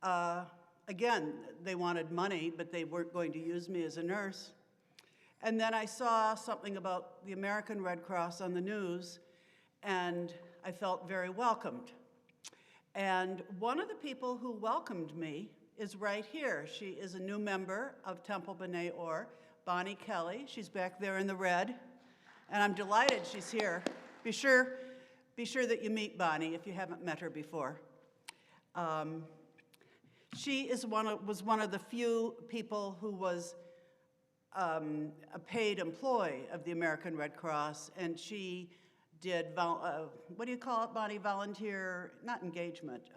Again, they wanted money, but they weren't going to use me as a nurse. And then I saw something about the American Red Cross on the news, and I felt very welcomed. And one of the people who welcomed me is right here. She is a new member of Temple B'nai Or, Bonnie Kelly. She's back there in the red, and I'm delighted she's here. Be sure that you meet Bonnie if you haven't met her before. She was one of the few people who was a paid employee of the American Red Cross, and she did, what do you call it, Bonnie? Volunteer, not engagement,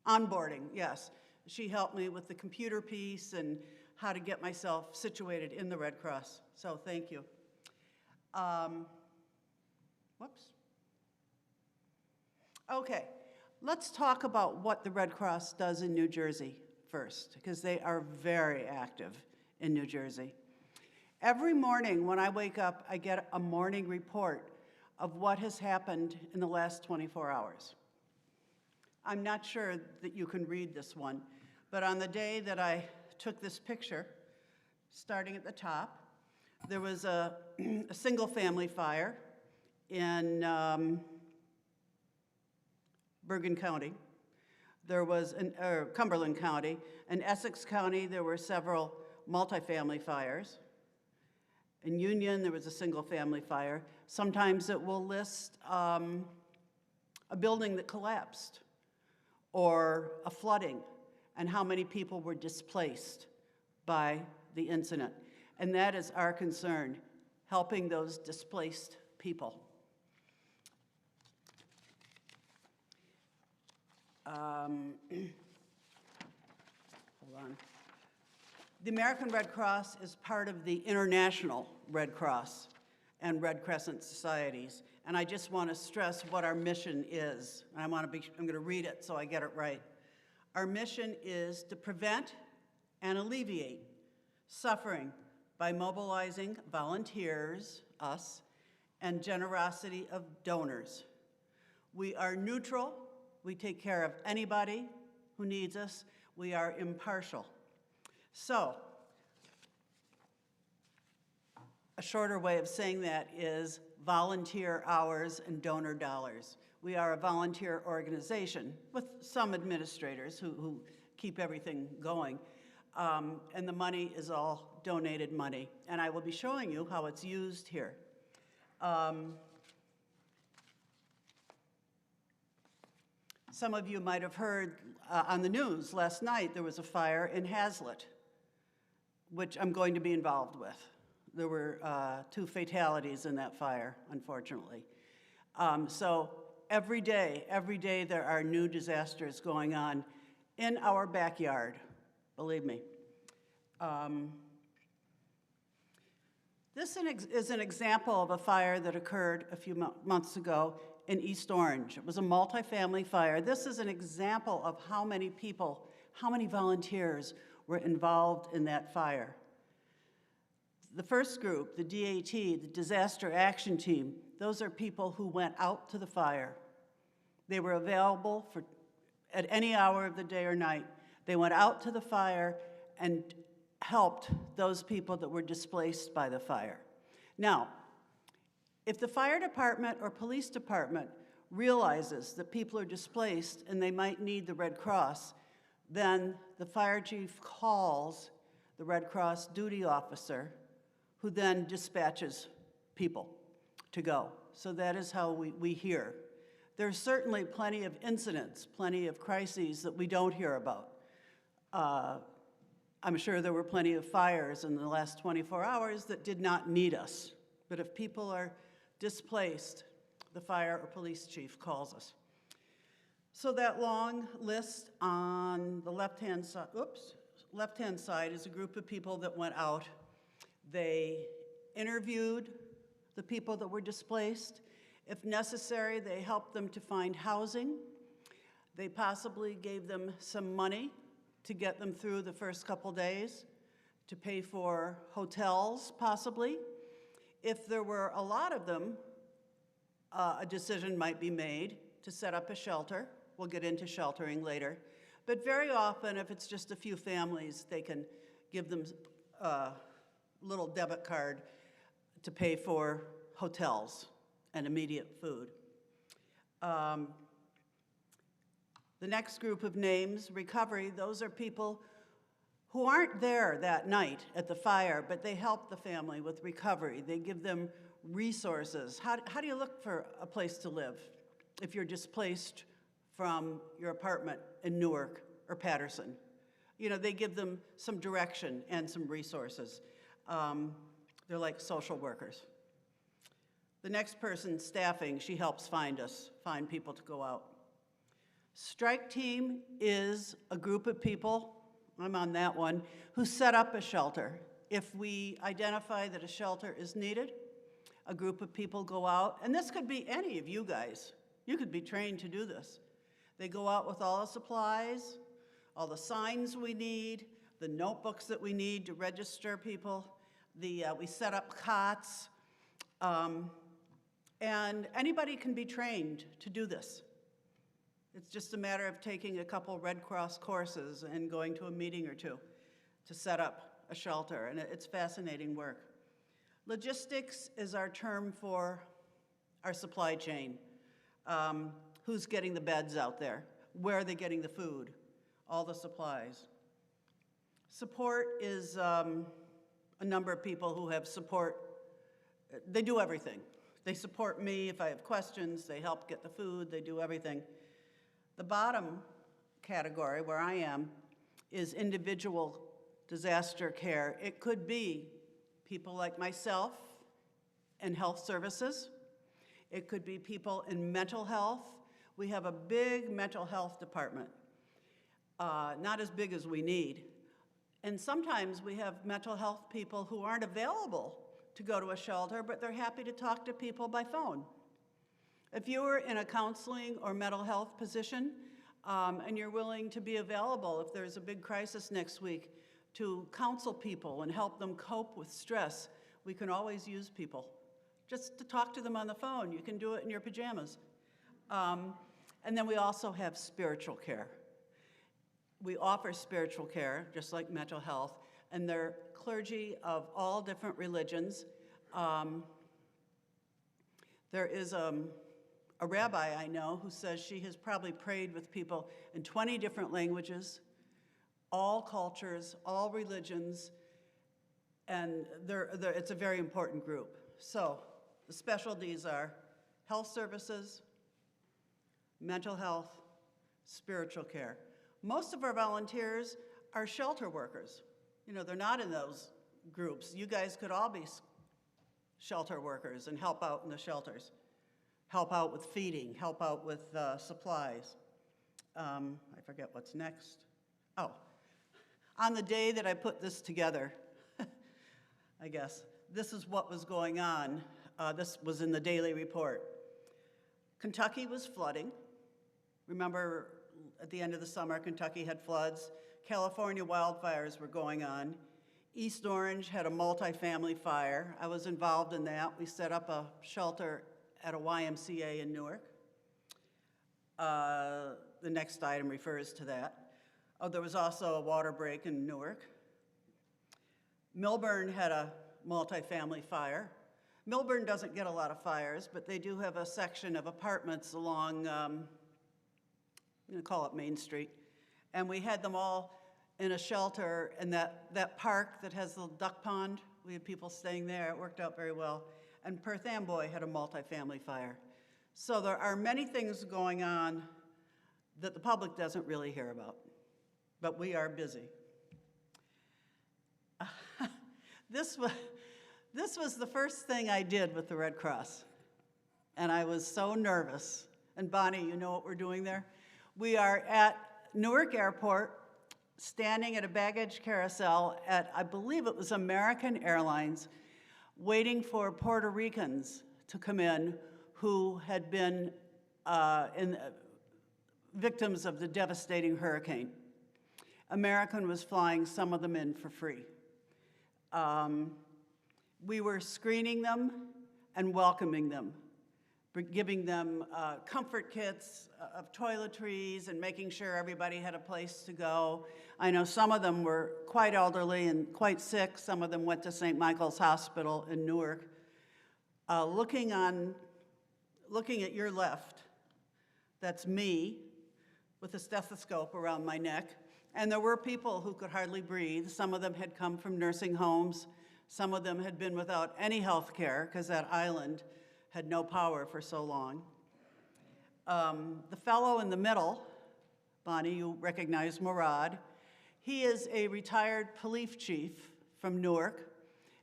onboarding, yes. She helped me with the computer piece and how to get myself situated in the Red Cross, so thank you. Whoops. Okay, let's talk about what the Red Cross does in New Jersey first, because they are very active in New Jersey. Every morning when I wake up, I get a morning report of what has happened in the last 24 hours. I'm not sure that you can read this one, but on the day that I took this picture, starting at the top, there was a single family fire in Bergen County. There was Cumberland County. In Essex County, there were several multifamily fires. In Union, there was a single family fire. Sometimes it will list a building that collapsed or a flooding and how many people were displaced by the incident. And that is our concern, helping those displaced people. Hold on. The American Red Cross is part of the International Red Cross and Red Crescent Societies. And I just want to stress what our mission is. I'm going to read it so I get it right. Our mission is to prevent and alleviate suffering by mobilizing volunteers, us, and generosity of donors. We are neutral. We take care of anybody who needs us. We are impartial. So, a shorter way of saying that is volunteer hours and donor dollars. We are a volunteer organization with some administrators who keep everything going. And the money is all donated money. And I will be showing you how it's used here. Some of you might have heard on the news last night there was a fire in Hazlitt, which I'm going to be involved with. There were 2 fatalities in that fire, unfortunately. So every day there are new disasters going on in our backyard, believe me. This is an example of a fire that occurred a few months ago in East Orange. It was a multifamily fire. This is an example of how many people, how many volunteers were involved in that fire. The first group, the DAT, the Disaster Action Team, those are people who went out to the fire. They were available at any hour of the day or night. They went out to the fire and helped those people that were displaced by the fire. Now, if the fire department or police department realizes that people are displaced and they might need the Red Cross, then the fire chief calls the Red Cross duty officer, who then dispatches people to go. So that is how we hear. There's certainly plenty of incidents, plenty of crises that we don't hear about. I'm sure there were plenty of fires in the last 24 hours that did not need us. But if people are displaced, the fire or police chief calls us. So that long list on the left-hand side is a group of people that went out. They interviewed the people that were displaced. If necessary, they helped them to find housing. They possibly gave them some money to get them through the first couple days, to pay for hotels, possibly. If there were a lot of them, a decision might be made to set up a shelter. We'll get into sheltering later. But very often, if it's just a few families, they can give them a little debit card to pay for hotels and immediate food. The next group of names, recovery, those are people who aren't there that night at the fire, but they help the family with recovery. They give them resources. How do you look for a place to live if you're displaced from your apartment in Newark or Patterson? You know, they give them some direction and some resources. They're like social workers. The next person, staffing, she helps find people to go out. Strike team is a group of people, I'm on that one, who set up a shelter. If we identify that a shelter is needed, a group of people go out, and this could be any of you guys. You could be trained to do this. They go out with all the supplies, all the signs we need, the notebooks that we need to register people. We set up cots, and anybody can be trained to do this. It's just a matter of taking a couple Red Cross courses and going to a meeting or two to set up a shelter, and it's fascinating work. Logistics is our term for our supply chain. Who's getting the beds out there? Where are they getting the food? All the supplies. Support is a number of people who have support. They do everything. They support me if I have questions. They help get the food. They do everything. The bottom category, where I am, is individual disaster care. It could be people like myself in health services. It could be people in mental health. We have a big mental health department, not as big as we need. And sometimes we have mental health people who aren't available to go to a shelter, but they're happy to talk to people by phone. If you were in a counseling or mental health position and you're willing to be available if there's a big crisis next week to counsel people and help them cope with stress, we can always use people. Just to talk to them on the phone. You can do it in your pajamas. And then we also have spiritual care. We offer spiritual care, just like mental health, and they're clergy of all different religions. There is a rabbi I know who says she has probably prayed with people in 20 different languages, all cultures, all religions, and it's a very important group. So the specialties are health services, mental health, spiritual care. Most of our volunteers are shelter workers. You know, they're not in those groups. You guys could all be shelter workers and help out in the shelters. Help out with feeding, help out with supplies. I forget what's next. Oh, on the day that I put this together, I guess, this is what was going on. This was in the daily report. Kentucky was flooding. Remember, at the end of the summer, Kentucky had floods. California wildfires were going on. East Orange had a multi-family fire. I was involved in that. We set up a shelter at a YMCA in Newark. The next item refers to that. Oh, there was also a water break in Newark. Milburn had a multi-family fire. Milburn doesn't get a lot of fires, but they do have a section of apartments along, I'm gonna call it Main Street. And we had them all in a shelter in that park that has the duck pond. We had people staying there. It worked out very well. And Perth Amboy had a multi-family fire. So there are many things going on that the public doesn't really hear about, but we are busy. This was the first thing I did with the Red Cross, and I was so nervous. And Bonnie, you know what we're doing there? We are at Newark Airport, standing at a baggage carousel at, I believe it was American Airlines, waiting for Puerto Ricans to come in who had been victims of the devastating hurricane. American was flying some of them in for free. We were screening them and welcoming them giving them comfort kits of toiletries and making sure everybody had a place to go. I know some of them were quite elderly and quite sick. Some of them went to St. Michael's Hospital in Newark. Looking at your left, that's me with a stethoscope around my neck. And there were people who could hardly breathe. Some of them had come from nursing homes. Some of them had been without any health care because that island had no power for so long. The fellow in the middle, Bonnie, you recognize Murad. He is a retired police chief from Newark,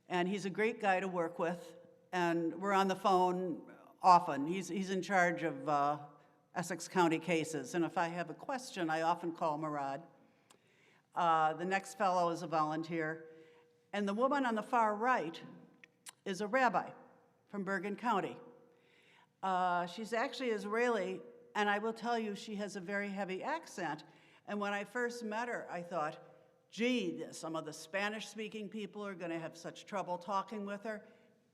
and he's a great guy to work with, and we're on the phone often. He's in charge of Essex County cases, and if I have a question, I often call Murad. The next fellow is a volunteer, and the woman on the far right is a rabbi from Bergen County. She's actually Israeli, and I will tell you, she has a very heavy accent. And when I first met her, I thought, gee, some of the Spanish-speaking people are going to have such trouble talking with her.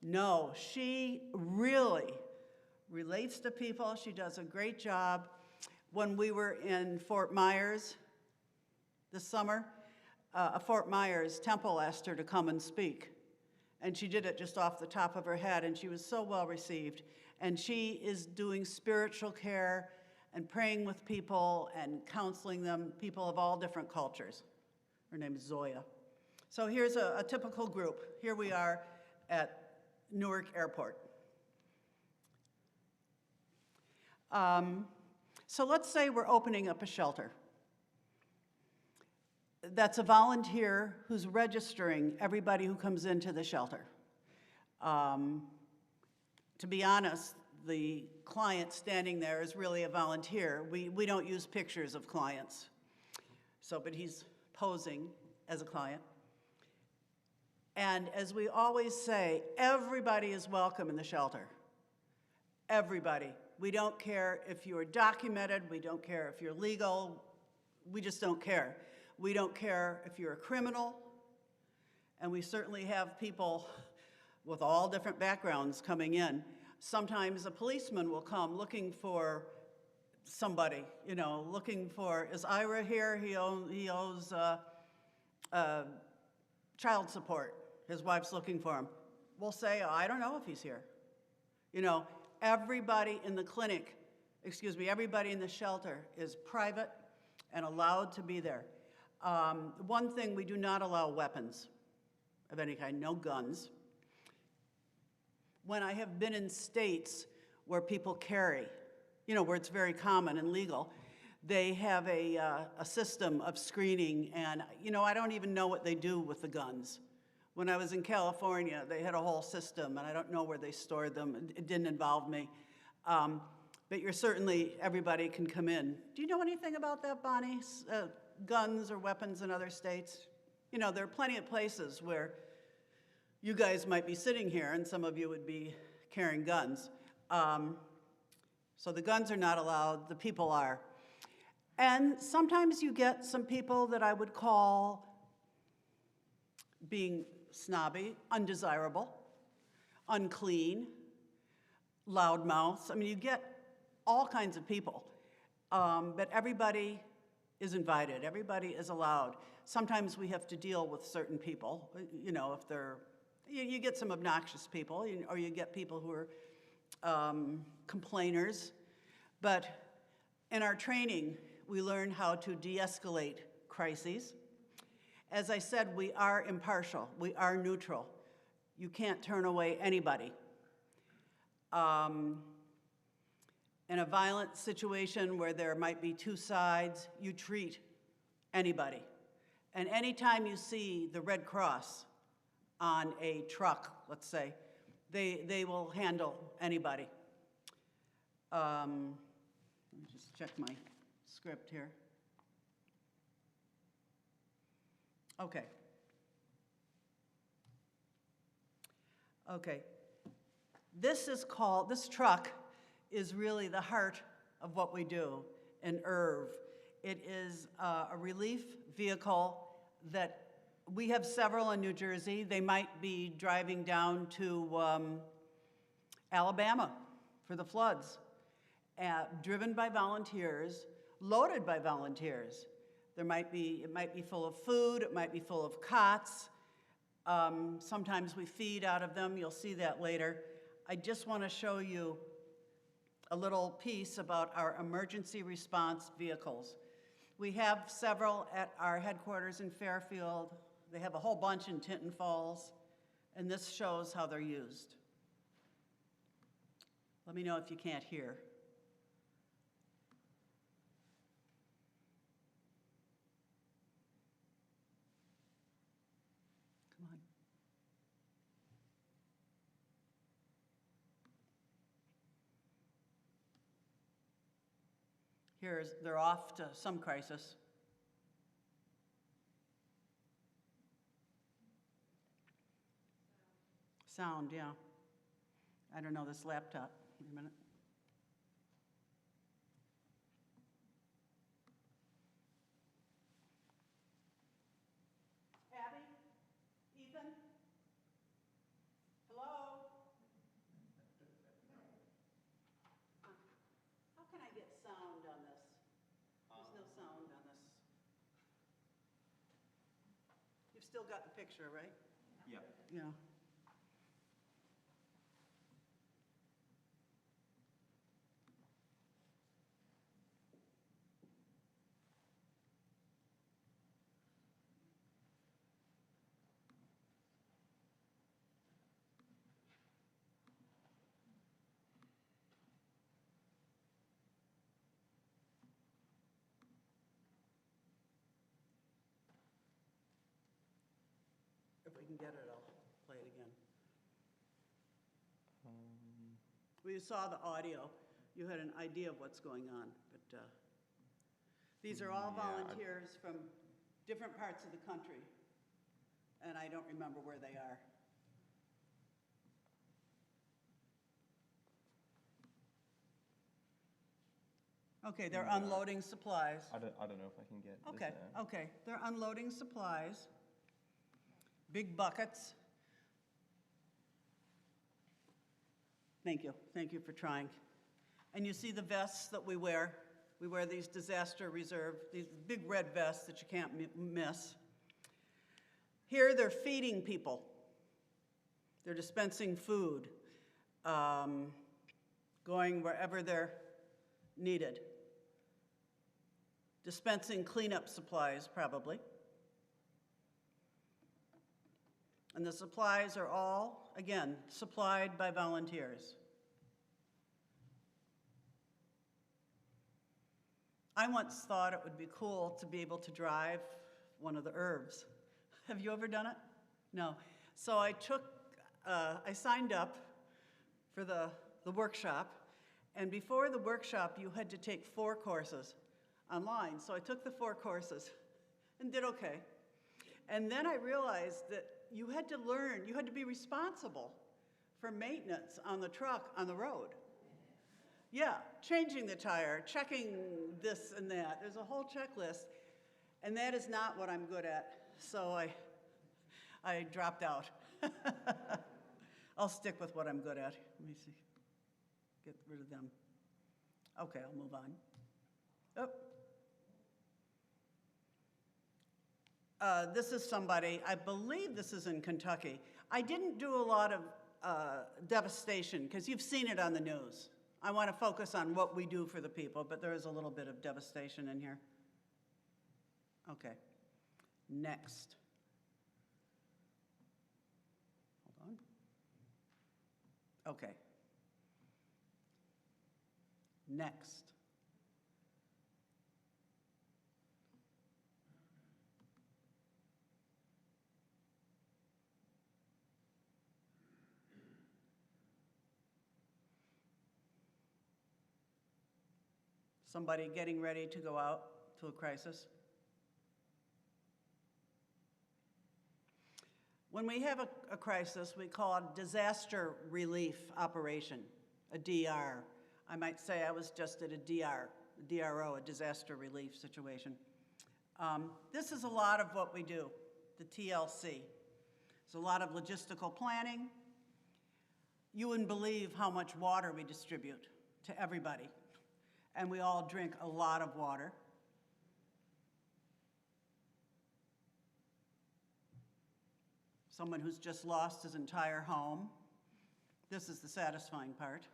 No, she really relates to people. She does a great job. When we were in Fort Myers this summer, a Fort Myers temple asked her to come and speak. And she did it just off the top of her head, and she was so well received. And she is doing spiritual care and praying with people and counseling them, people of all different cultures. Her name is Zoya. So here's a typical group. Here we are at Newark Airport. So let's say we're opening up a shelter. That's a volunteer who's registering everybody who comes into the shelter. To be honest, the client standing there is really a volunteer. We don't use pictures of clients. But he's posing as a client. And as we always say, everybody is welcome in the shelter. Everybody. We don't care if you're documented, we don't care if you're legal, we just don't care. We don't care if you're a criminal, and we certainly have people with all different backgrounds coming in. Sometimes a policeman will come looking for somebody, looking for, is Ira here? He owes child support. His wife's looking for him. We'll say, oh, I don't know if he's here. Everybody in the clinic, everybody in the shelter is private and allowed to be there. One thing, we do not allow weapons of any kind, no guns. When I have been in states where people carry, where it's very common and legal, they have a system of screening, and I don't even know what they do with the guns. When I was in California, they had a whole system, and I don't know where they stored them. It didn't involve me. But everybody can come in. Do you know anything about that, Bonnie? Guns or weapons in other states? There are plenty of places where you guys might be sitting here, and some of you would be carrying guns. So the guns are not allowed, the people are. And sometimes you get some people that I would call being snobby, undesirable, unclean, loudmouths. You get all kinds of people. But everybody is invited, everybody is allowed. Sometimes we have to deal with certain people, if they're, you get some obnoxious people, or you get people who are complainers. But in our training, we learn how to de-escalate crises. As I said, we are impartial, we are neutral. You can't turn away anybody. In a violent situation where there might be two sides, you treat anybody. And anytime you see the Red Cross on a truck, let's say, they will handle anybody. Let me just check my script here. Okay. This truck is really the heart of what we do in IRV. It is a relief vehicle that we have several in New Jersey. They might be driving down to Alabama for the floods, driven by volunteers, loaded by volunteers. It might be full of food, it might be full of cots. Sometimes we feed out of them, you'll see that later. I just want to show you a little piece about our emergency response vehicles. We have several at our headquarters in Fairfield. They have a whole bunch in Tinton Falls, and this shows how they're used. Let me know if you can't hear. Come on. They're off to some crisis. Sound, yeah. I don't know this laptop. Wait a minute. Abby? Ethan? Hello? How can I get sound on this? There's no sound on this. You've still got the picture, right? Yeah. Yeah. If we can get it, I'll play it again. Well, you saw the audio. You had an idea of what's going on, but these are all volunteers from different parts of the country, and I don't remember where they are. Okay, they're unloading supplies. I don't know if I can get Okay, this there. okay, they're unloading supplies. Big buckets. Thank you for trying. And you see the vests that we wear. We wear these disaster reserve, these big red vests that you can't miss. Here they're feeding people. They're dispensing food, going wherever they're needed. Dispensing cleanup supplies, probably. And the supplies are all, again, supplied by volunteers. I once thought it would be cool to be able to drive one of the herbs. Have you ever done it? No. So I signed up for the workshop, and before the workshop, you had to take 4 courses online. So I took the 4 courses and did okay. And then I realized that you had to learn, you had to be responsible for maintenance on the truck on the road. Yeah, changing the tire, checking this and that. There's a whole checklist, and that is not what I'm good at, so I dropped out. I'll stick with what I'm good at. Let me see. Get rid of them. Okay, I'll move on. This is somebody, I believe this is in Kentucky. I didn't do a lot of devastation, because you've seen it on the news. I want to focus on what we do for the people, but there is a little bit of devastation in here. Okay, next. Hold on. Okay. Next. Somebody getting ready to go out to a crisis. When we have a crisis, we call it a disaster relief operation, a DR. I might say I was just at a DRO, a disaster relief situation. This is a lot of what we do, the TLC. It's a lot of logistical planning. You wouldn't believe how much water we distribute to everybody. And we all drink a lot of water. Someone who's just lost his entire home. This is the satisfying part.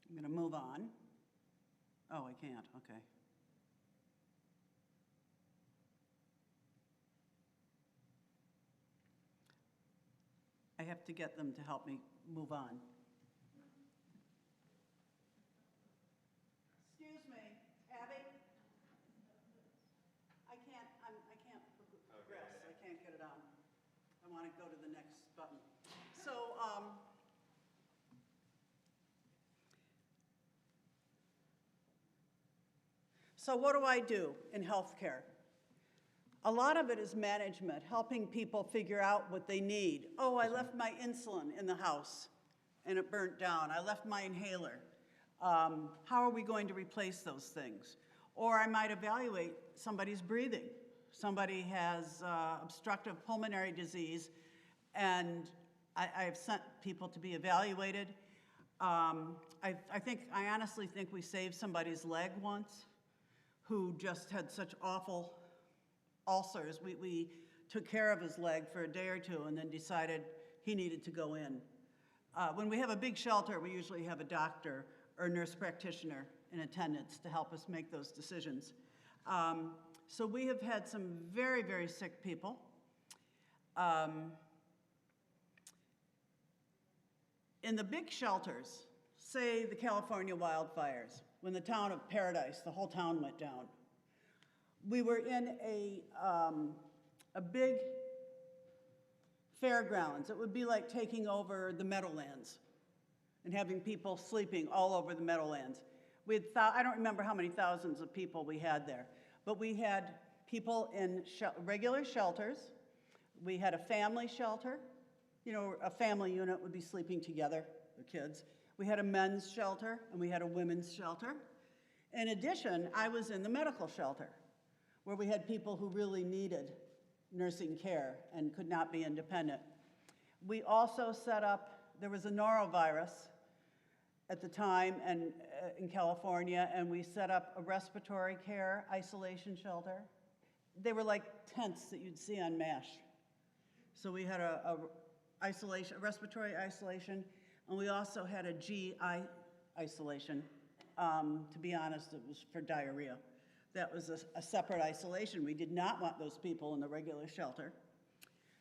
I'm going to move on. Oh, I can't, okay. I have to get them to help me move on. Excuse me, Abby? I can't progress. I can't get it on. I want to go to the next button. So what do I do in healthcare? A lot of it is management, helping people figure out what they need. Oh, I left my insulin in the house and it burnt down. I left my inhaler. How are we going to replace those things? Or I might evaluate somebody's breathing. Somebody has obstructive pulmonary disease, and I've sent people to be evaluated. I honestly think we saved somebody's leg once who just had such awful ulcers. We took care of his leg for a day or two and then decided he needed to go in. When we have a big shelter, we usually have a doctor or a nurse practitioner in attendance to help us make those decisions. So we have had some very, very sick people. In the big shelters, say the California wildfires, when the town of Paradise, the whole town went down, we were in a big fairgrounds. It would be like taking over the Meadowlands and having people sleeping all over the Meadowlands. We had I don't remember how many thousands of people we had there, but we had people in regular shelters. We had a family shelter. You know, a family unit would be sleeping together, the kids. We had a men's shelter, and we had a women's shelter. In addition, I was in the medical shelter, where we had people who really needed nursing care and could not be independent. We also set up, there was a norovirus at the time and in California, and we set up a respiratory care isolation shelter. They were like tents that you'd see on MASH. So we had a respiratory isolation, and we also had a GI isolation. To be honest, it was for diarrhea. That was a separate isolation. We did not want those people in the regular shelter.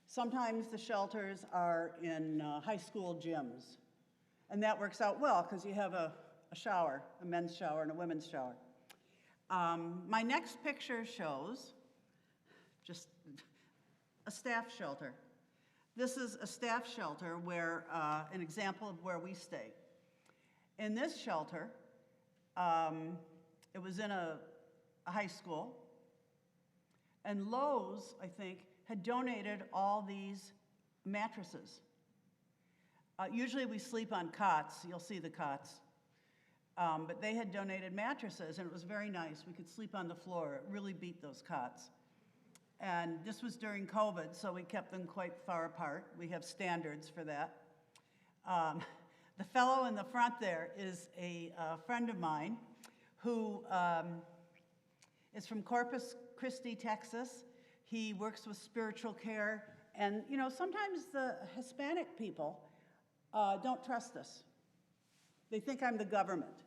Sometimes the shelters are in high school gyms, and that works out well because you have a shower, a men's shower and a women's shower. My next picture shows just a staff shelter. This is a staff shelter where, an example of where we stay. In this shelter, it was in a high school, and Lowe's, I think, had donated all these mattresses. Usually we sleep on cots, you'll see the cots, but they had donated mattresses, and it was very nice. We could sleep on the floor. It really beat those cots. And this was during COVID, so we kept them quite far apart. We have standards for that. The fellow in the front there is a friend of mine who is from Corpus Christi, Texas. He works with spiritual care, and you know, sometimes the Hispanic people don't trust us. They think I'm the government.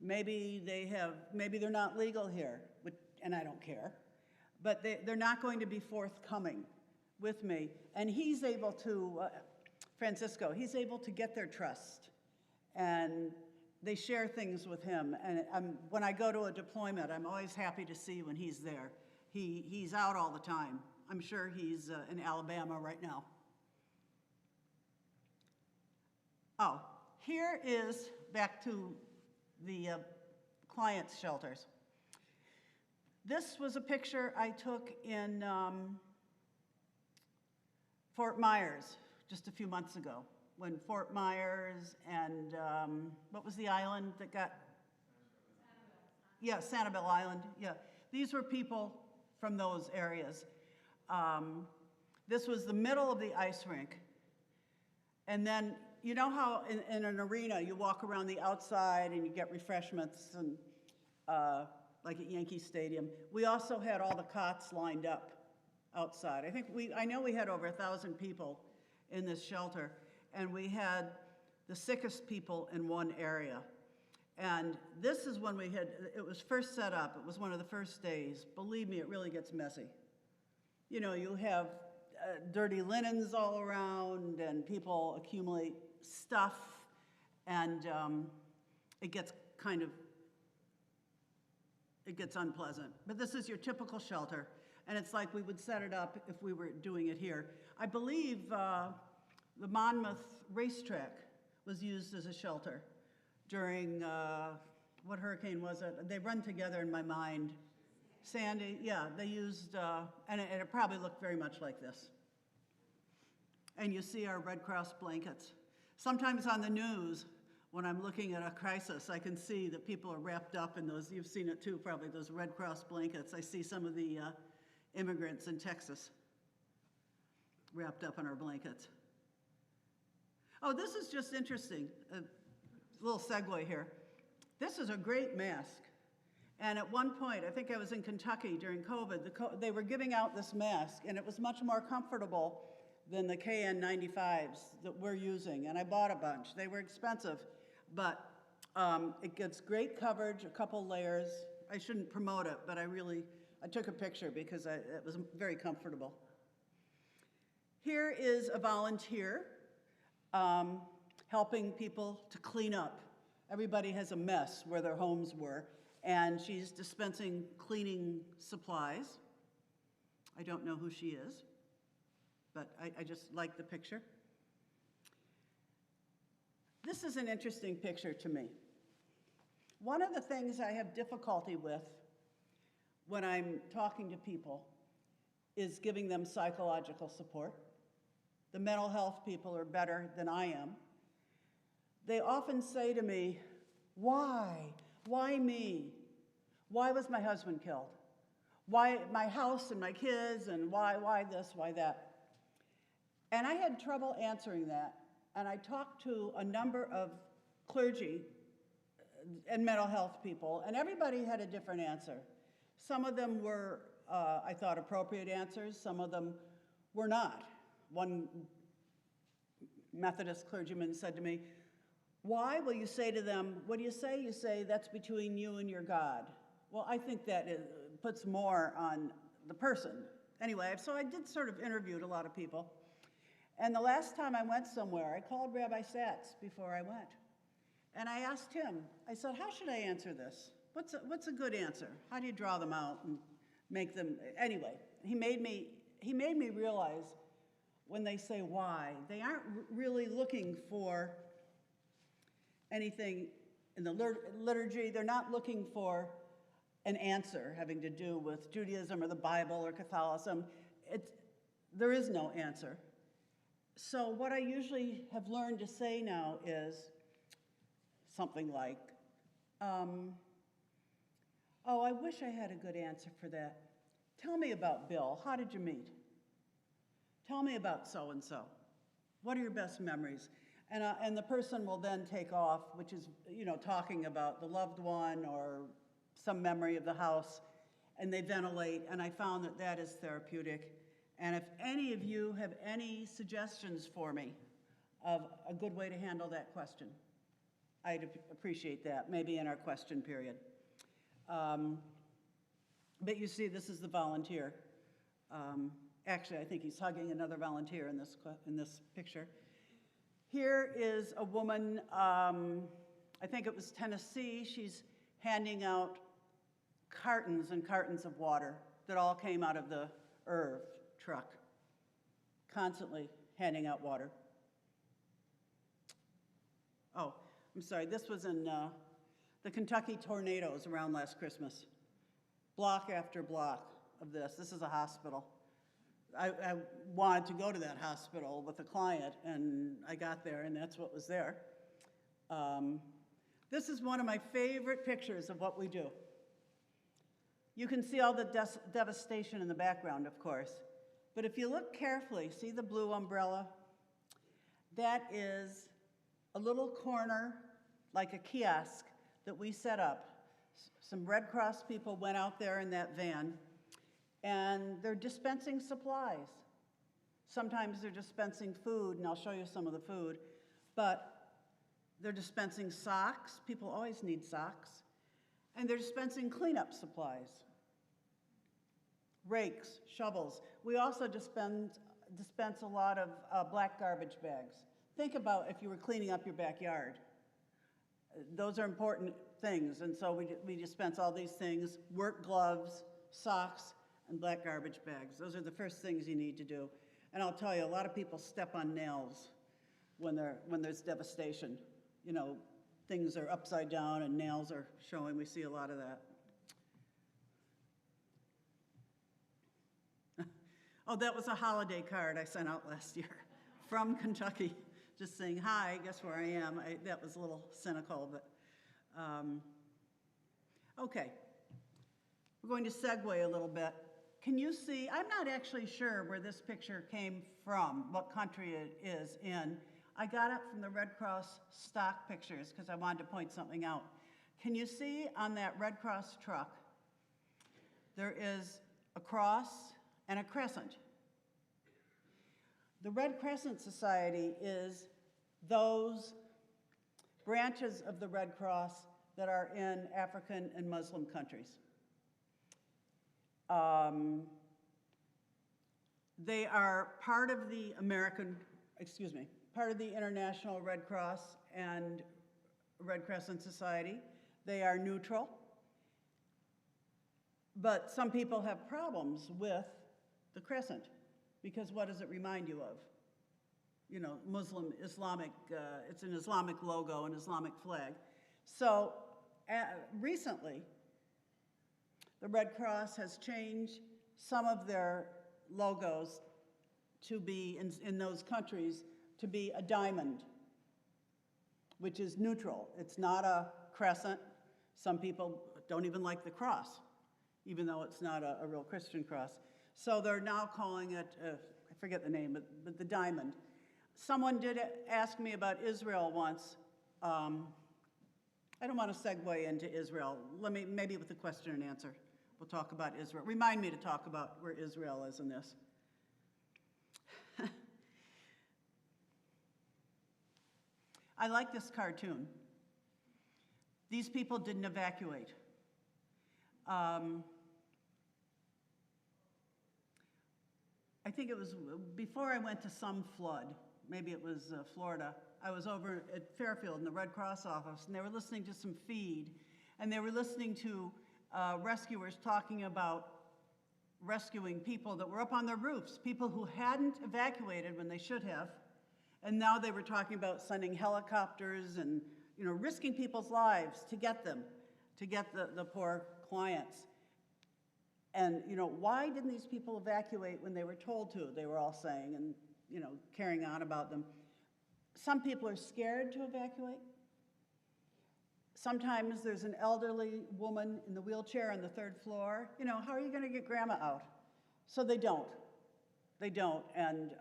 Maybe they're not legal here, and I don't care. But they're not going to be forthcoming with me. And he's able to, Francisco, he's able to get their trust. And they share things with him. And when I go to a deployment, I'm always happy to see when he's there. He's out all the time. I'm sure he's in Alabama right now. Oh, here is back to the clients' shelters. This was a picture I took in Fort Myers just a few months ago. when Fort Myers and what was the island that got? Yeah, Sanibel Island, yeah. These were people from those areas. This was the middle of the ice rink. And then, you know how in an arena you walk around the outside and you get refreshments, and like at Yankee Stadium. We also had all the cots lined up outside. I know we had over 1,000 people in this shelter, and we had the sickest people in one area. And this is when it was first set up. It was one of the first days. Believe me, it really gets messy. You know, you have dirty linens all around, and people accumulate stuff, and it gets unpleasant. But this is your typical shelter, and it's like we would set it up if we were doing it here. I believe the Monmouth racetrack was used as a shelter during, what hurricane was it? They run together in my mind. Sandy, yeah, they used, and it probably looked very much like this. And you see our Red Cross blankets. Sometimes on the news, when I'm looking at a crisis, I can see that people are wrapped up in those, you've seen it too, probably, those Red Cross blankets. I see some of the immigrants in Texas wrapped up in our blankets. Oh, this is just interesting. A little segue here. This is a great mask. And at one point, I think I was in Kentucky during COVID, they were giving out this mask, and it was much more comfortable than the KN95s that we're using. And I bought a bunch. They were expensive, but it gets great coverage, a couple layers. I shouldn't promote it, but I took a picture because it was very comfortable. Here is a volunteer helping people to clean up. Everybody has a mess where their homes were, and she's dispensing cleaning supplies. I don't know who she is, but I just like the picture. This is an interesting picture to me. One of the things I have difficulty with when I'm talking to people is giving them psychological support. The mental health people are better than I am. They often say to me, why? Why me? Why was my husband killed? Why my house and my kids, and why this, why that? And I had trouble answering that, and I talked to a number of clergy and mental health people, and everybody had a different answer. Some of them were, I thought, appropriate answers. Some of them were not. One Methodist clergyman said to me, why will you say to them, what do you say? You say, that's between you and your God. Well, I think that puts more on the person. Anyway, so I did sort of interviewed a lot of people. And the last time I went somewhere, I called Rabbi Satz before I went. And I asked him, I said, how should I answer this? What's a good answer? How do you draw them out and make them, anyway, he made me realize when they say why, they aren't really looking for anything in the liturgy. They're not looking for an answer having to do with Judaism or the Bible or Catholicism. There is no answer. So what I usually have learned to say now is something like, oh, I wish I had a good answer for that. Tell me about Bill. How did you meet? Tell me about so-and-so. What are your best memories? And the person will then take off, which is, talking about the loved one or some memory of the house, and they ventilate, and I found that that is therapeutic. And if any of you have any suggestions for me of a good way to handle that question, I'd appreciate that, maybe in our question period. But you see, this is the volunteer. Actually, I think he's hugging another volunteer in this picture. Here is a woman, I think it was Tennessee. She's handing out cartons and cartons of water that all came out of the Irv truck, constantly handing out water. Oh, I'm sorry, this was in the Kentucky tornadoes around last Christmas. Block after block of this. This is a hospital. I wanted to go to that hospital with a client, and I got there, and that's what was there. This is one of my favorite pictures of what we do. You can see all the devastation in the background, of course. But if you look carefully, see the blue umbrella? That is a little corner, like a kiosk, that we set up. Some Red Cross people went out there in that van, and they're dispensing supplies. Sometimes they're dispensing food, and I'll show you some of the food, but they're dispensing socks. People always need socks. And they're dispensing cleanup supplies. Rakes, shovels. We also dispense a lot of black garbage bags. Think about if you were cleaning up your backyard. Those are important things, and so we dispense all these things: work gloves, socks, and black garbage bags. Those are the first things you need to do. And I'll tell you, a lot of people step on nails when there's devastation. You know, things are upside down and nails are showing. We see a lot of that. Oh, that was a holiday card I sent out last year from Kentucky, just saying, hi, guess where I am. That was a little cynical, but okay. We're going to segue a little bit. Can you see, I'm not actually sure where this picture came from, what country it is in. I got it from the Red Cross stock pictures because I wanted to point something out. Can you see on that Red Cross truck, there is a cross and a crescent. The Red Crescent Society is those branches of the Red Cross that are in African and Muslim countries. They are part of the part of the International Red Cross and Red Crescent Society. They are neutral, but some people have problems with the crescent, because what does it remind you of? You know, Muslim, Islamic, it's an Islamic logo, an Islamic flag. So recently, the Red Cross has changed some of their logos to be, in those countries, to be a diamond, which is neutral. It's not a crescent. Some people don't even like the cross, even though it's not a real Christian cross. So they're now calling it, I forget the name, but the diamond. Someone did ask me about Israel once. I don't want to segue into Israel. Maybe with a question and answer, we'll talk about Israel. Remind me to talk about where Israel is in this. I like this cartoon. These people didn't evacuate. I think it was before I went to some flood, maybe it was Florida. I was over at Fairfield in the Red Cross office, and they were listening to some feed, and they were listening to rescuers talking about rescuing people that were up on their roofs, people who hadn't evacuated when they should have, and now they were talking about sending helicopters and, you know, risking people's lives to get them, to get the poor clients. And, you know, why didn't these people evacuate when they were told to, they were all saying, and, you know, carrying on about them. Some people are scared to evacuate. Sometimes there's an elderly woman in the wheelchair on the third floor. You know, how are you going to get grandma out? So they don't. They don't. And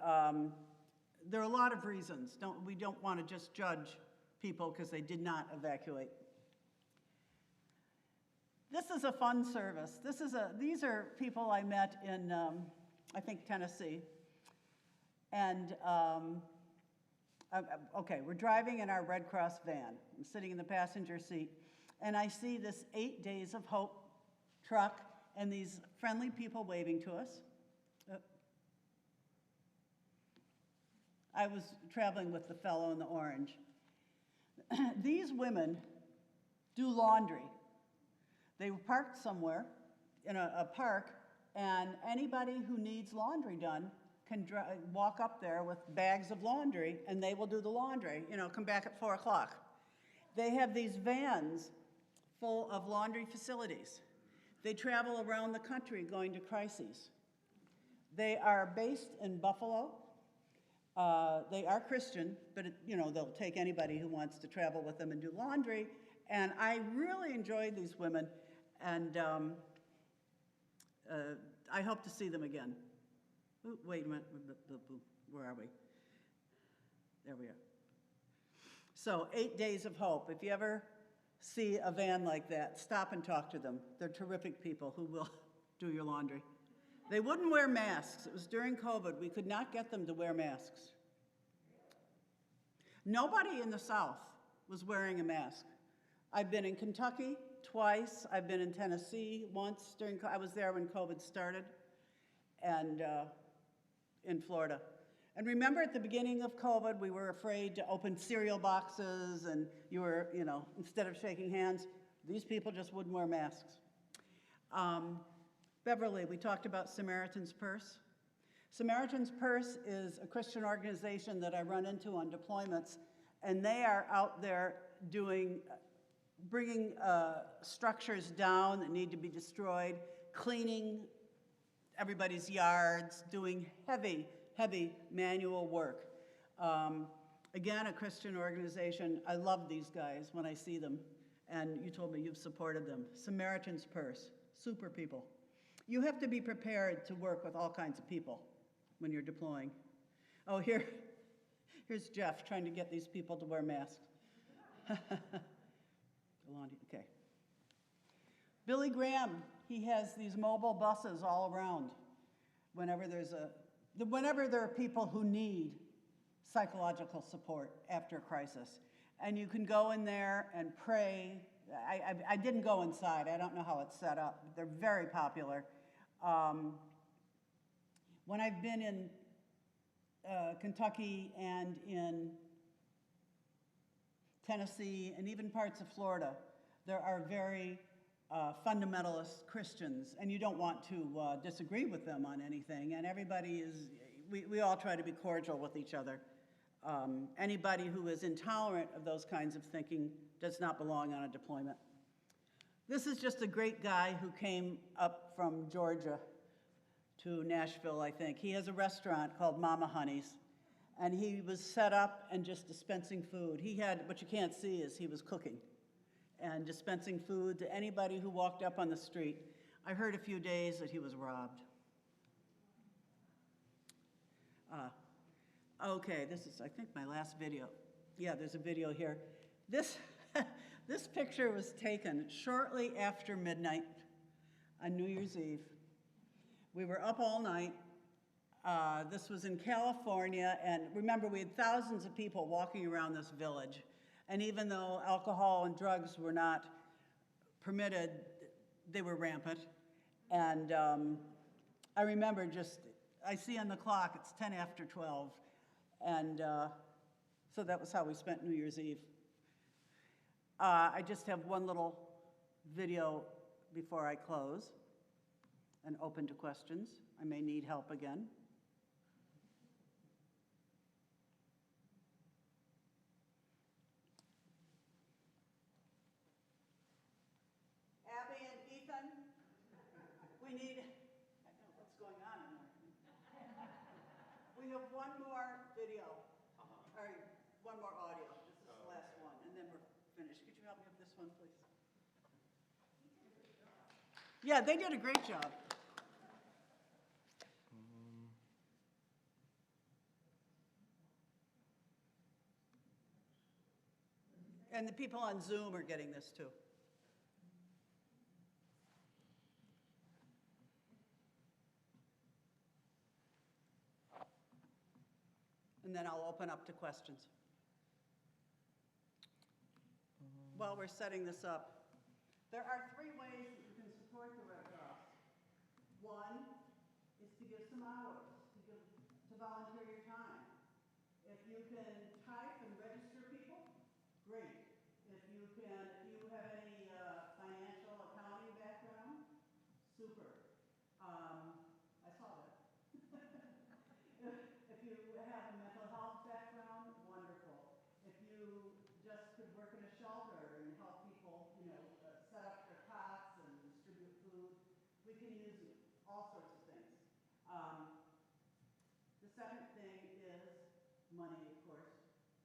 there are a lot of reasons. We don't want to just judge people because they did not evacuate. This is a fun service. These are people I met in, I think, Tennessee. And, okay, we're driving in our Red Cross van. I'm sitting in the passenger seat, and I see this 8 Days of Hope truck and these friendly people waving to us. I was traveling with the fellow in the orange. These women do laundry. They were parked somewhere in a park, and anybody who needs laundry done can walk up there with bags of laundry, and they will do the laundry, you know, come back at 4 o'clock. They have these vans full of laundry facilities. They travel around the country going to crises. They are based in Buffalo. They are Christian, but they'll take anybody who wants to travel with them and do laundry. And I really enjoyed these women, and I hope to see them again. Ooh, wait a minute, where are we? There we are. So 8 Days of Hope. If you ever see a van like that, stop and talk to them. They're terrific people who will do your laundry. They wouldn't wear masks. It was during COVID. We could not get them to wear masks. Nobody in the South was wearing a mask. I've been in Kentucky twice. I've been in Tennessee once. I was there when COVID started, and in Florida. And remember at the beginning of COVID, we were afraid to open cereal boxes, and you were, instead of shaking hands, these people just wouldn't wear masks. Beverly, we talked about Samaritan's Purse. Samaritan's Purse is a Christian organization that I run into on deployments, and they are out there bringing structures down that need to be destroyed, cleaning everybody's yards, doing heavy manual work. Again, a Christian organization. I love these guys when I see them, and you told me you've supported them. Samaritan's Purse, super people. You have to be prepared to work with all kinds of people when you're deploying. Oh, here's Jeff trying to get these people to wear masks. Okay. Billy Graham, he has these mobile buses all around whenever there are people who need psychological support after a crisis. And you can go in there and pray. I didn't go inside. I don't know how it's set up. They're very popular. When I've been in Kentucky and in Tennessee and even parts of Florida, there are very fundamentalist Christians, and you don't want to disagree with them on anything, and we all try to be cordial with each other. Anybody who is intolerant of those kinds of thinking does not belong on a deployment. This is just a great guy who came up from Georgia to Nashville, I think. He has a restaurant called Mama Honey's, and he was set up and just dispensing food. What you can't see is he was cooking and dispensing food to anybody who walked up on the street. I heard a few days that he was robbed. Okay, this is, I think, my last video. Yeah, there's a video here. This picture was taken shortly after midnight on New Year's Eve. We were up all night. This was in California, and remember, we had thousands of people walking around this village. And even though alcohol and drugs were not permitted, they were rampant. And I remember I see on the clock, it's 10 after 12. And so that was how we spent New Year's Eve. I just have one little video before I close and open to questions. I may need help again. Abby and Ethan, I know what's going on in there. We have one more video, or one more audio. This is the last one, and then we're finished. Could you help me with this one, please? Yeah, they did a great job. And the people on Zoom are getting this too. And then I'll open up to questions. While we're setting this up, there are 3 ways that you can support the Red Cross. One is to give some hours, to volunteer your time. If you can type and register people, great. If you have any financial accounting background, super. I saw that. If you have a mental health background, wonderful. If you just could work in a shelter and help people, set up their cots and distribute food, we can use all sorts of things. money, of course.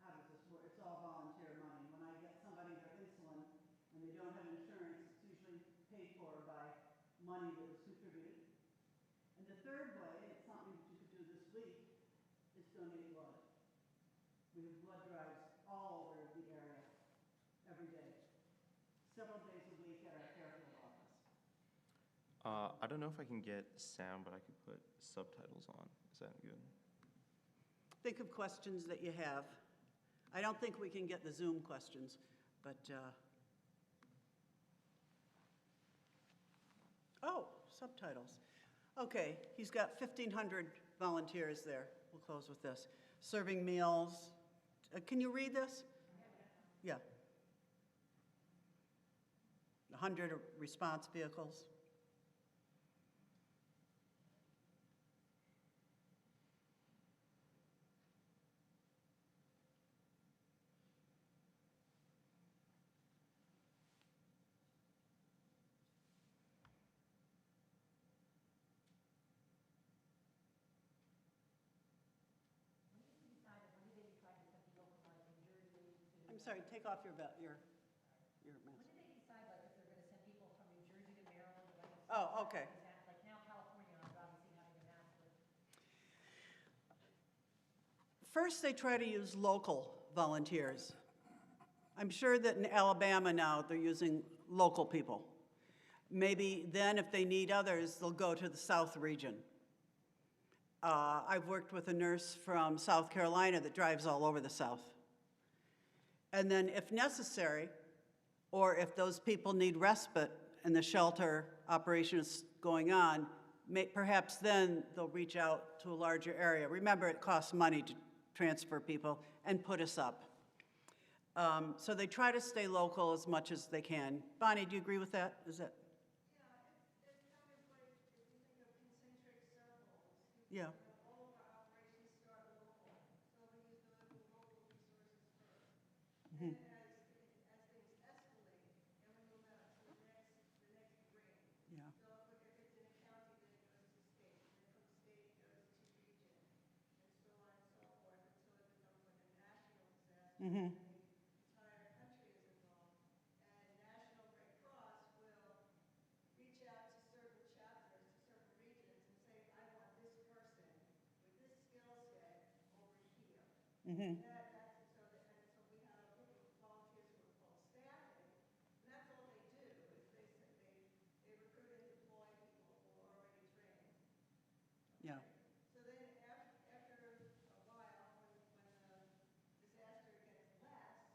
How does this work? It's all volunteer money. When I get somebody their insulin and they don't have insurance, it's usually paid for by money that was contributed. And the third way, and it's something that you could do this week, is donate blood. We have blood drives all over the area every day, several days a week at our Fairfield office. I don't know if I can get sound, but I could put subtitles on. Is that good? Think of questions that you have. I don't think we can get the Zoom questions, but, oh, subtitles. Okay, he's got 1,500 volunteers there. We'll close with this. Serving meals. Can you read this? Yeah. 100 response vehicles. I'm sorry, take off your mask. When did they decide, like, if they're gonna send people from New Jersey to Maryland? Like, Oh, okay. Like now California is obviously having a massive. First, they try to use local volunteers. I'm sure that in Alabama now, they're using local people. Maybe then, if they need others, they'll go to the South region. I've worked with a nurse from South Carolina that drives all over the South. And then, if necessary, or if those people need respite and the shelter operation is going on, perhaps then they'll reach out to a larger area. Remember, it costs money to transfer people and put us up. So they try to stay local as much as they can. Bonnie, do you agree with that? Is that? Yeah, it's kind of like, if you think of concentric circles, Yeah. all of our operations start local. So we use the local resources first. And then as things escalate, then we move out to the next ring. Yeah. So if it's in a county, then it goes to state, and then from state it goes to region, and so on and so forth, until it becomes like a national disaster. Mm-hmm. The entire country is involved. And National Red Cross will reach out to certain chapters, to certain regions, and say, I want this person with this skill set over here. Mm-hmm. And so we have a group of volunteers who are called staffing, and that's all they do, is they recruit and deploy people who are already trained. Yeah. So then after a while, when the disaster gets less,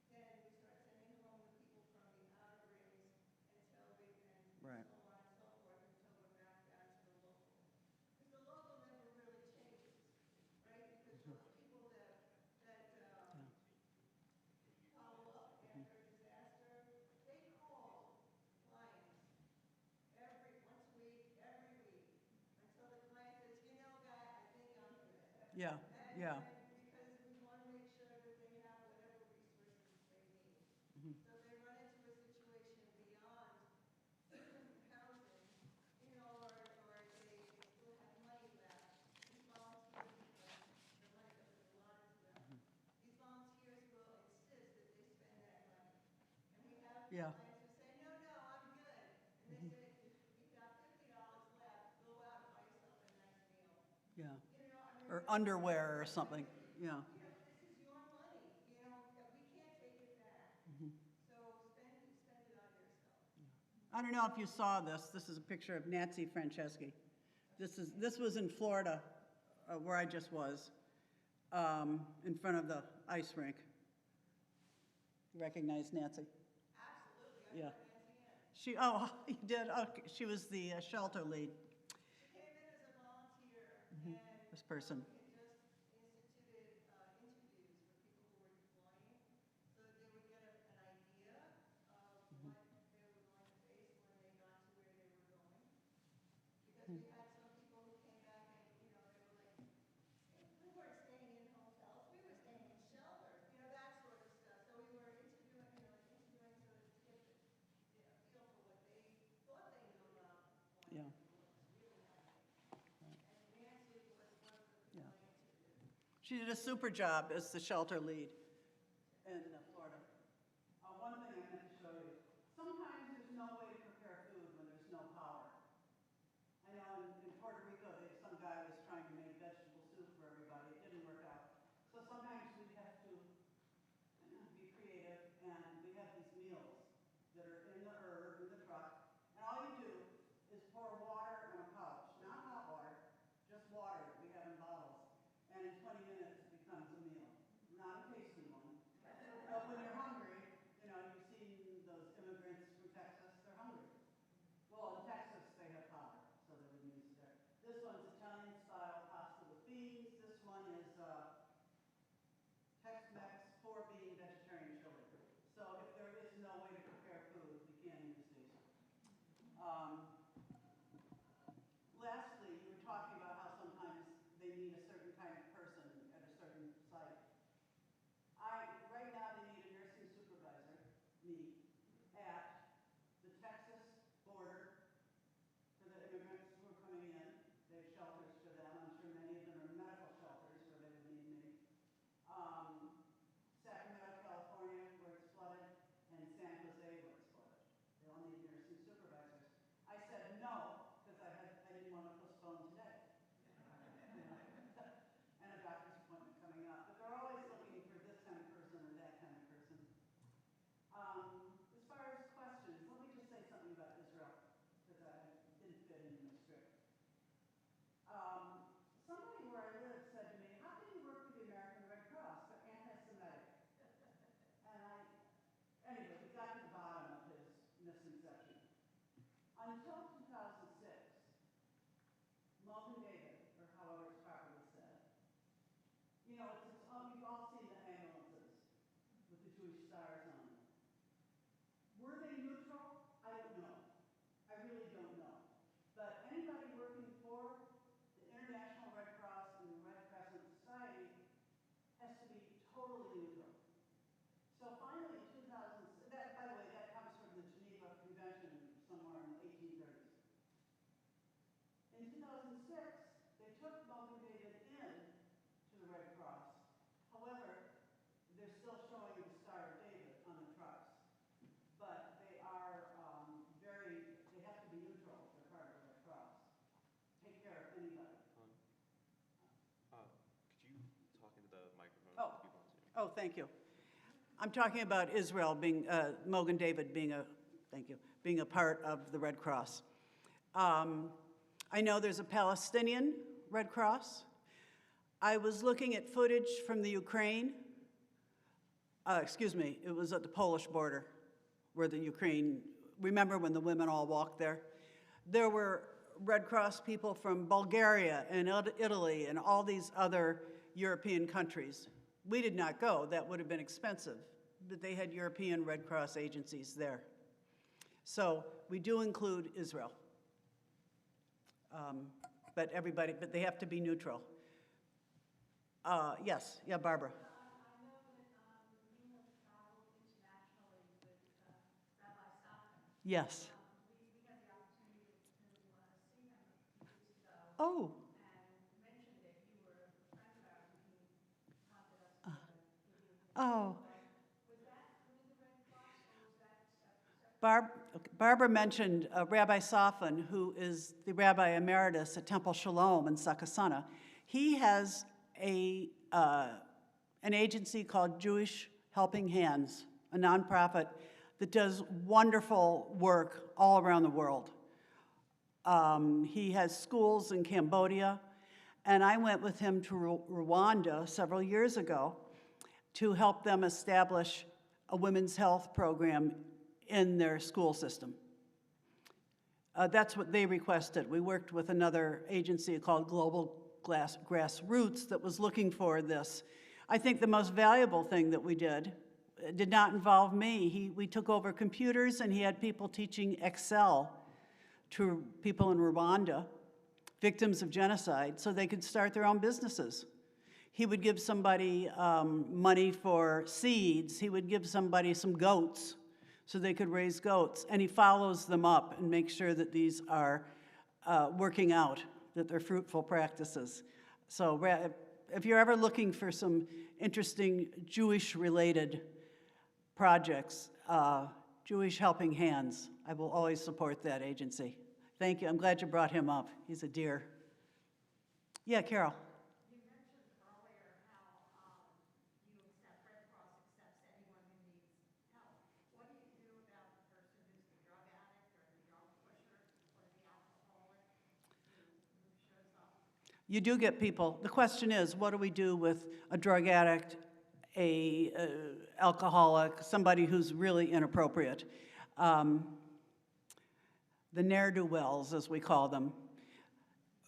then we start sending home the people from the outer rings until we can, Right. so on and so forth, until we're back down to the local. Because the local never really changes, right? Because those people that follow up after a disaster, they call clients once a week, every week, until the client says, you know, guy, I think I'm good. Yeah. Yeah. And because we want to make sure that they have whatever resources they need. Mhm. So if they run into a situation beyond housing, or they still have money left, these volunteers, the money that was allotted to them, these volunteers will insist that they spend that money. And we have Yeah. clients who say, no, I'm good. And they say, you've got $50 left, go out and buy yourself a nice meal. Yeah. I mean, Or underwear or something. Yeah. this is your money, we can't take it back. Mm-hmm. So spend it on yourself. I don't know if you saw this. This is a picture of Nancy Franceschi. This was in Florida, where I just was, in front of the ice rink. You recognize Nancy? Absolutely, I Yeah. put Nancy in. You did? Okay. She was the shelter lead. She came in as a volunteer, Mhm. and This person. we had just instituted interviews for people who were deploying, so that they would get an idea of what they were going to face when they got to where they were going. Because we had some people who came back and, they were like, we weren't staying in hotels, we were staying in shelters, that sort of stuff. So we were interviewing so that to get a feel for what they thought they knew about deployment. Yeah. And what was really happening. And Nancy was one of the Yeah. complaints She did a super job as the shelter lead in Florida. One thing I meant to show you. Sometimes there's no way to prepare food when there's no power. I know in Puerto Rico, some guy was trying to make vegetable soup for everybody. It didn't work out. So sometimes we have to be creative, and we have these meals that are in the truck. And all you do is pour water on a pouch, not hot water, just water that we have in bottles. And in 20 minutes, it becomes a meal. Not a tasty one. But when you're hungry, you've seen those immigrants from Texas, they're hungry. Well, in Texas, they have power, so they wouldn't use it there. This one's Italian-style pasta with beans. This one is Tex-Mex 4-bean vegetarian chili. So if there is no way to prepare food, we can use these. Lastly, you were talking about how sometimes they need a certain kind of person at a certain site. Right now, they need a nursing supervisor, me, at the Texas border for the immigrants who are coming in. They have shelters for them. I'm sure many of them are medical shelters where they would need me. Sacramento, California, where it's flooded, and San Jose, where it's flooded. They all need nursing supervisors. I said no, because I didn't want to postpone today. And a doctor's appointment coming up. But they're always looking for this kind of person or that kind of person. As far as questions, let me just say something about Israel, because I didn't fit into my script. Somebody where I live said to me, how can you work for the American Red Cross? They're anti-Semitic. Anyway, we got to the bottom of his misconception. Until 2006, Mogen David, or however it's properly said, you've all seen the ambulances with the Jewish stars on them. Were they neutral? I don't know. I really don't know. But anybody working for the International Red Cross and the Red Crescent Society has to be totally neutral. So finally, in 2006, by the way, that comes from the Geneva Convention somewhere in the 1830s. In 2006, they took Mogen David in to the Red Cross. However, they're still showing the Star of David on the trucks. But they are they have to be neutral if they're part of the Red Cross. Take care of anybody. Could you talk into the microphone? Oh. For people on Zoom? Oh, thank you. I'm talking about Israel being, Mogen David being a part of the Red Cross. I know there's a Palestinian Red Cross. I was looking at footage from the Ukraine. It was at the Polish border where the Ukraine, remember when the women all walked there? There were Red Cross people from Bulgaria and Italy and all these other European countries. We did not go. That would have been expensive. But they had European Red Cross agencies there. So we do include Israel. But they have to be neutral. Yes, yeah, Barbara. I know that you have traveled internationally with Rabbi Safin. Yes. We had the opportunity to see him a few weeks ago. Oh. And mentioned that you were a friend of ours, and he wanted us to give you a Oh. Was that through the Red Cross, or was that separate? Barbara mentioned Rabbi Safin, who is the Rabbi Emeritus at Temple Shalom in Sakasana. He has an agency called Jewish Helping Hands, a nonprofit that does wonderful work all around the world. He has schools in Cambodia, and I went with him to Rwanda several years ago to help them establish a women's health program in their school system. That's what they requested. We worked with another agency called Global Grassroots that was looking for this. I think the most valuable thing that we did not involve me. We took over computers, and he had people teaching Excel to people in Rwanda, victims of genocide, so they could start their own businesses. He would give somebody money for seeds. He would give somebody some goats so they could raise goats. And he follows them up and makes sure that these are working out, that they're fruitful practices. So if you're ever looking for some interesting Jewish-related projects, Jewish Helping Hands, I will always support that agency. Thank you. I'm glad you brought him up. He's a dear. Yeah, Carol. You mentioned earlier how you accept, Red Cross accepts anyone who needs help. What do you do about the person who's the drug addict or the drug pusher or the alcoholic who shows up? You do get people. The question is, what do we do with a drug addict, a alcoholic, somebody who's really inappropriate? The ne'er-do-wells, as we call them.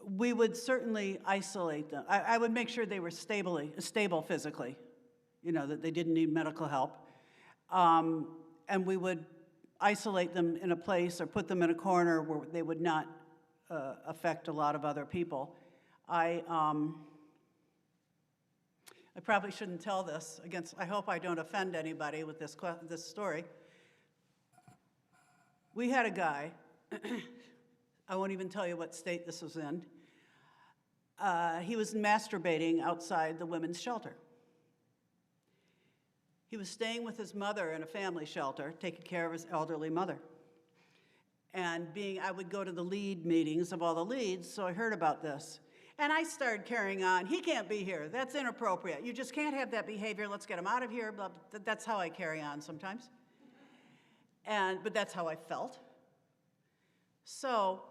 We would certainly isolate them. I would make sure they were stable physically, that they didn't need medical help. And we would isolate them in a place or put them in a corner where they would not affect a lot of other people. I probably shouldn't tell this I hope I don't offend anybody with this story. We had a guy, I won't even tell you what state this was in. He was masturbating outside the women's shelter. He was staying with his mother in a family shelter, taking care of his elderly mother. And I would go to the lead meetings of all the leads, so I heard about this. And I started carrying on. He can't be here. That's inappropriate. You just can't have that behavior. Let's get him out of here. Blah, blah. That's how I carry on sometimes. But that's how I felt. So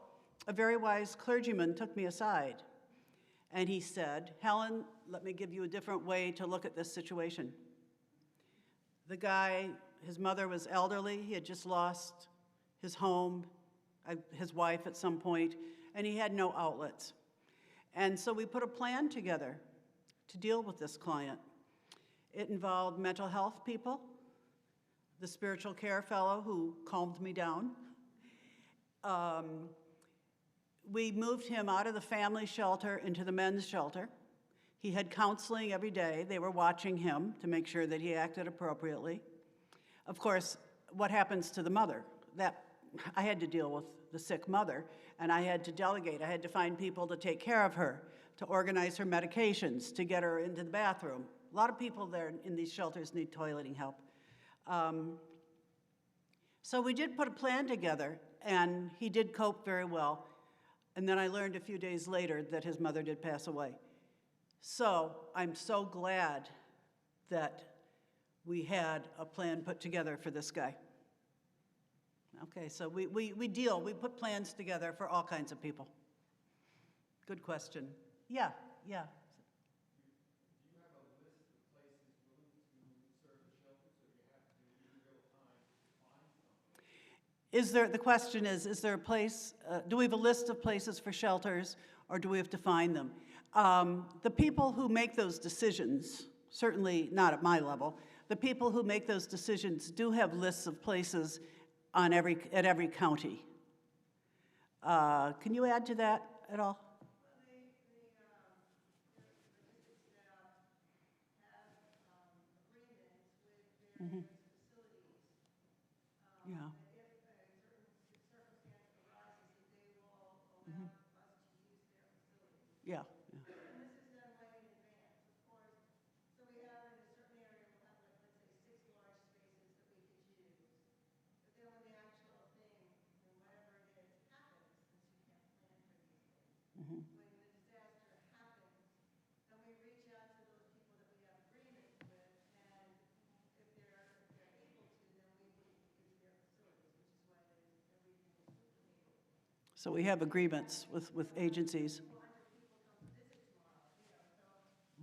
a very wise clergyman took me aside, and he said, Helen, let me give you a different way to look at this situation. The guy, his mother was elderly. He had just lost his home, his wife at some point, and he had no outlets. And so we put a plan together to deal with this client. It involved mental health people, the spiritual care fellow who calmed me down. We moved him out of the family shelter into the men's shelter. He had counseling every day. They were watching him to make sure that he acted appropriately. Of course, what happens to the mother? I had to deal with the sick mother, and I had to delegate. I had to find people to take care of her, to organize her medications, to get her into the bathroom. A lot of people there in these shelters need toileting help. So we did put a plan together, and he did cope very well. And then I learned a few days later that his mother did pass away. So I'm so glad that we had a plan put together for this guy. Okay, so we put plans together for all kinds of people. Good question. Yeah. The question is there a place, do we have a list of places for shelters, or do we have to find them? The people who make those decisions, certainly not at my level, the people who make those decisions do have lists of places at every county. Can you add to that at all? Mm-hmm. Yeah. Yeah. And this is done way in advance, of course. So we have in a certain area, we'll have like, let's say, 6 large spaces that we could use. But then when the actual thing, whatever it is, happens, since you can't plan for these things. Mm-hmm. When the disaster happens, then we reach out to those people that we have agreements with, and if they're able to, then we would use their facilities, which is why everything is coordinated. So we have agreements with agencies.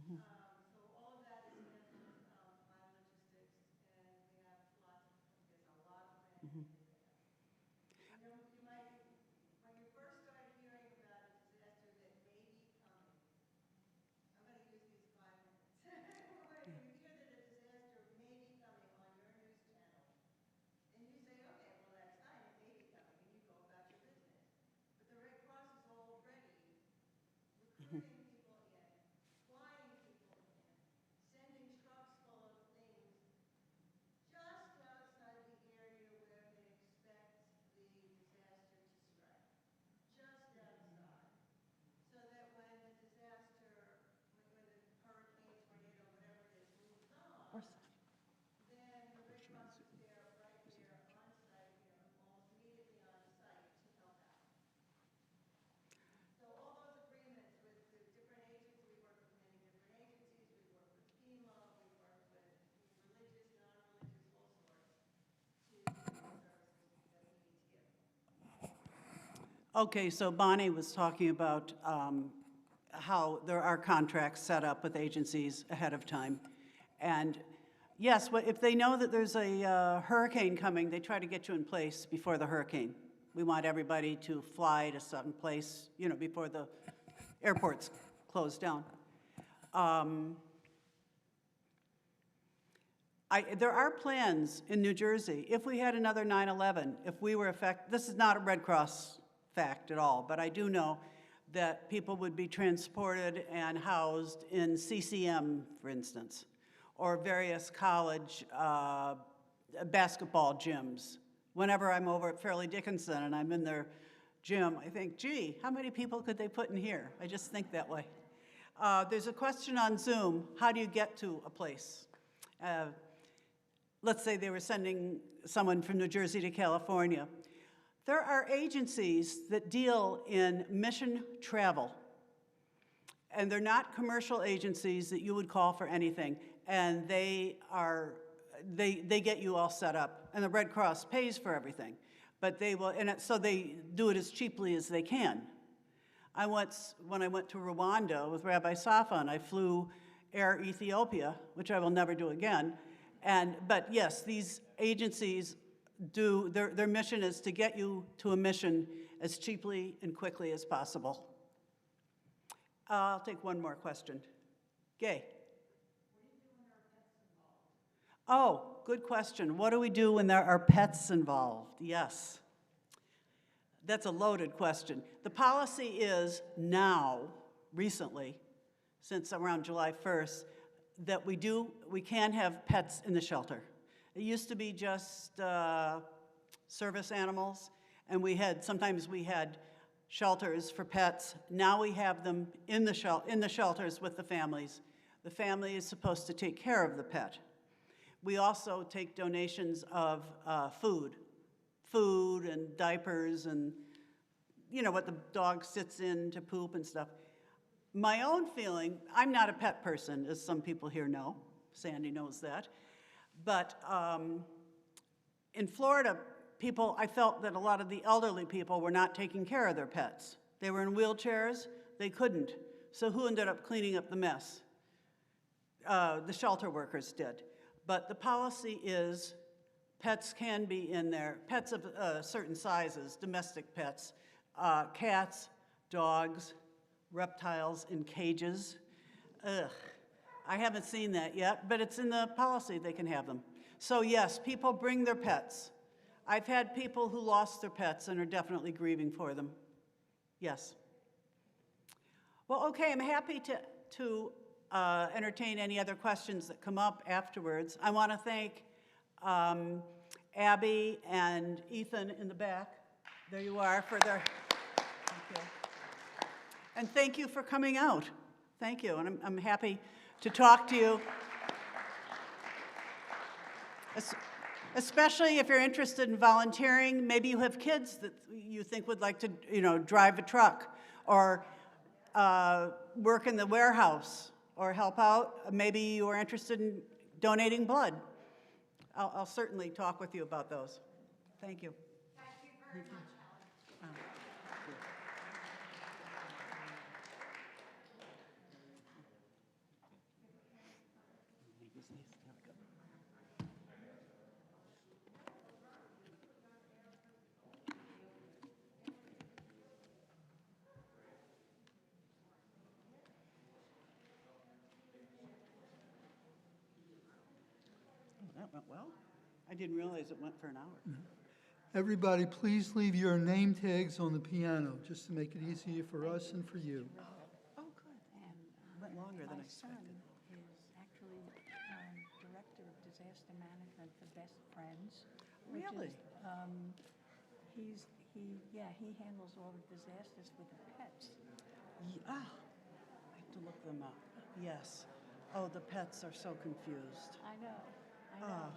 So all of that is handled by logistics, and we have there's a lot of planning in advance. You might, when you first start hearing about a disaster that may be coming, I'm going to use these 5 minutes. When you hear that a disaster may be coming on your news channel, and you say, okay, well, that's fine, it may be coming, and you go about your business. But the Red Cross is already recruiting people in, flying people Okay, so Bonnie was talking about how there are contracts set up with agencies ahead of time. And yes, if they know that there's a hurricane coming, they try to get you in place before the hurricane. We want everybody to fly to some place, you know, before the airport's closed down. There are plans in New Jersey, if we had another 9/11, if we were affected, this is not a Red Cross fact at all, but I do know that people would be transported and housed in CCM, for instance, or various college basketball gyms. Whenever I'm over at Fairleigh Dickinson and I'm in their gym, I think, gee, how many people could they put in here? I just think that way. There's a question on Zoom, how do you get to a place? Let's say they were sending someone from New Jersey to California. There are agencies that deal in mission travel, and they're not commercial agencies that you would call for anything, and they get you all set up, and the Red Cross pays for everything, but they will, so they do it as cheaply as they can. When I went to Rwanda with Rabbi Safan, I flew Air Ethiopia, which I will never do again, but yes, these agencies their mission is to get you to a mission as cheaply and quickly as possible. I'll take one more question. Gay. Oh, good question. What do we do when there are pets involved? Yes. That's a loaded question. The policy is now, recently, since around July 1st, that we can have pets in the shelter. It used to be just service animals, and sometimes we had shelters for pets. Now we have them in the shelters with the families. The family is supposed to take care of the pet. We also take donations of food and diapers and, you know, what the dog sits in to poop and stuff. My own feeling, I'm not a pet person, as some people here know. Sandy knows that. But in Florida, I felt that a lot of the elderly people were not taking care of their pets. They were in wheelchairs, they couldn't. So who ended up cleaning up the mess? The shelter workers did. But the policy is pets can be in there, pets of certain sizes, domestic pets, cats, dogs, reptiles in cages. Ugh. I haven't seen that yet, but it's in the policy they can have them. So yes, people bring their pets. I've had people who lost their pets and are definitely grieving for them. Yes. Well, okay, I'm happy to entertain any other questions that come up afterwards. I want to thank Abby and Ethan in the back. There you are for their, thank you. And thank you for coming out. Thank you, and I'm happy to talk to you. Especially if you're interested in volunteering, maybe you have kids that you think would like to, you know, drive a truck or work in the warehouse or help out. Maybe you are interested in donating blood. I'll certainly talk with you about those. Thank you. Thank you very much, Helen. That went well. I didn't realize it went for an hour. Everybody, please leave your name tags on the piano, just to make it easier for us and for you. Oh, good. Went longer than I expected. My son is actually director of disaster management for Best Friends. which Really? is, he handles all the disasters with the pets. I have to look them up. Yes. Oh, the pets are so confused. I know.